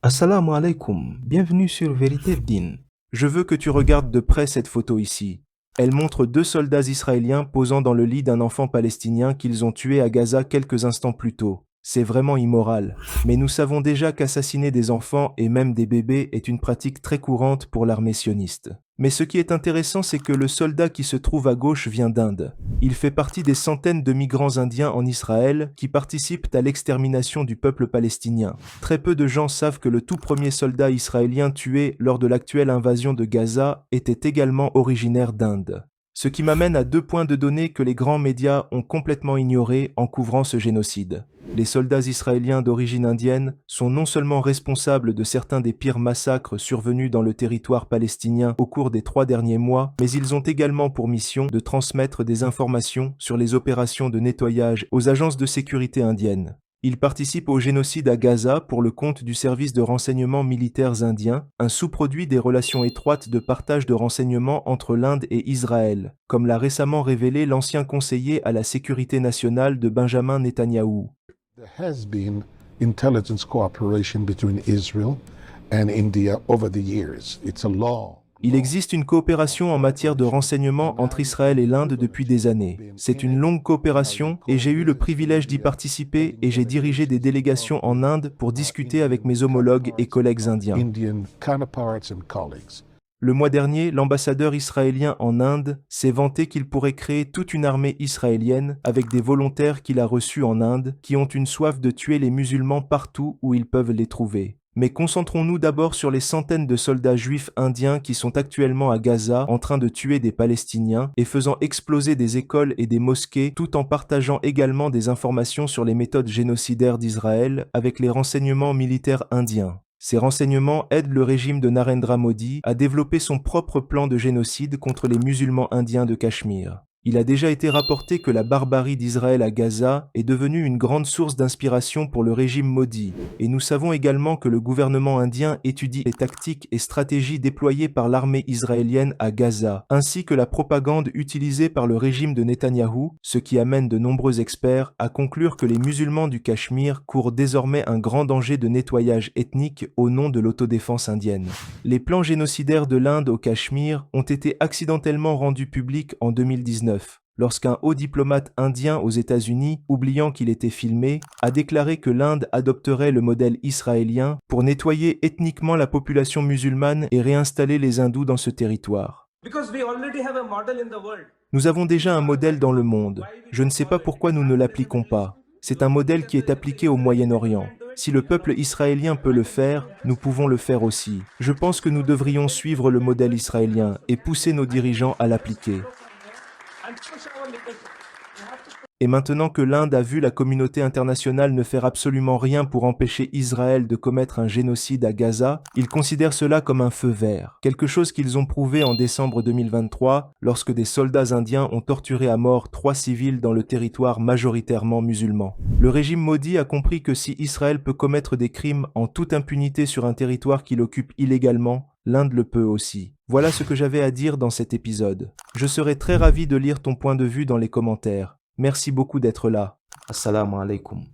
Assalamu alaikum, bienvenue sur Vérité Din. Je veux que tu regardes de près cette photo ici. Elle montre deux soldats israéliens posant dans le lit d'un enfant palestinien qu'ils ont tué à Gaza quelques instants plus tôt. C'est vraiment immoral, mais nous savons déjà qu'assassiner des enfants et même des bébés est une pratique très courante pour l'armée sioniste. Mais ce qui est intéressant, c'est que le soldat qui se trouve à gauche vient d'Inde. Il fait partie des centaines de migrants indiens en Israël qui participent à l'extermination du peuple palestinien. Très peu de gens savent que le tout premier soldat israélien tué lors de l'actuelle invasion de Gaza était également originaire d'Inde. Ce qui m'amène à deux points de données que les grands médias ont complètement ignorés en couvrant ce génocide. Les soldats israéliens d'origine indienne sont non seulement responsables de certains des pires massacres survenus dans le territoire palestinien au cours des 3 derniers mois, mais ils ont également pour mission de transmettre des informations sur les opérations de nettoyage aux agences de sécurité indiennes. Ils participent au génocide à Gaza pour le compte du service de renseignement militaires indien, un sous-produit des relations étroites de partage de renseignements entre l'Inde et Israël, comme l'a récemment révélé l'ancien conseiller à la sécurité nationale de Benjamin Netanyahou. There has been intelligence cooperation between Israel and India over the years. It's a law. Il existe une coopération en matière de renseignement entre Israël et l'Inde depuis des années. C'est une longue coopération et j'ai eu le privilège d'y participer et j'ai dirigé des délégations en Inde pour discuter avec mes homologues et collègues indiens. Indian counterparts and colleagues. Le mois dernier, l'ambassadeur israélien en Inde s'est vanté qu'il pourrait créer toute une armée israélienne avec des volontaires qu'il a reçus en Inde qui ont une soif de tuer les musulmans partout où ils peuvent les trouver. Mais concentrons-nous d'abord sur les centaines de soldats juifs indiens qui sont actuellement à Gaza en train de tuer des Palestiniens et faisant exploser des écoles et des mosquées tout en partageant également des informations sur les méthodes génocidaires d'Israël avec les renseignements militaires indiens. Ces renseignements aident le régime de Narendra Modi à développer son propre plan de génocide contre les musulmans indiens de Cachemire. Il a déjà été rapporté que la barbarie d'Israël à Gaza est devenue une grande source d'inspiration pour le régime Modi, et nous savons également que le gouvernement indien étudie les tactiques et stratégies déployées par l'armée israélienne à Gaza, ainsi que la propagande utilisée par le régime de Netanyahou, ce qui amène de nombreux experts à conclure que les musulmans du Cachemire courent désormais un grand danger de nettoyage ethnique au nom de l'autodéfense indienne. Les plans génocidaires de l'Inde au Cachemire ont été accidentellement rendus publics en 2019. Lorsqu'un haut diplomate indien aux États-Unis, oubliant qu'il était filmé, a déclaré que l'Inde adopterait le modèle israélien pour nettoyer ethniquement la population musulmane et réinstaller les hindous dans ce territoire. Nous avons déjà un modèle dans le monde. Je ne sais pas pourquoi nous ne l'appliquons pas. C'est un modèle qui est appliqué au Moyen-Orient. Si le peuple israélien peut le faire, nous pouvons le faire aussi. Je pense que nous devrions suivre le modèle israélien et pousser nos dirigeants à l'appliquer. Et maintenant que l'Inde a vu la communauté internationale ne faire absolument rien pour empêcher Israël de commettre un génocide à Gaza, ils considèrent cela comme un feu vert, quelque chose qu'ils ont prouvé en décembre 2023 lorsque des soldats indiens ont torturé à mort 3 civils dans le territoire majoritairement musulman. Le régime Modi a compris que si Israël peut commettre des crimes en toute impunité sur un territoire qu'il occupe illégalement, l'Inde le peut aussi. Voilà ce que j'avais à dire dans cet épisode. Je serais très ravi de lire ton point de vue dans les commentaires. Merci beaucoup d'être là. Assalamu alaikum.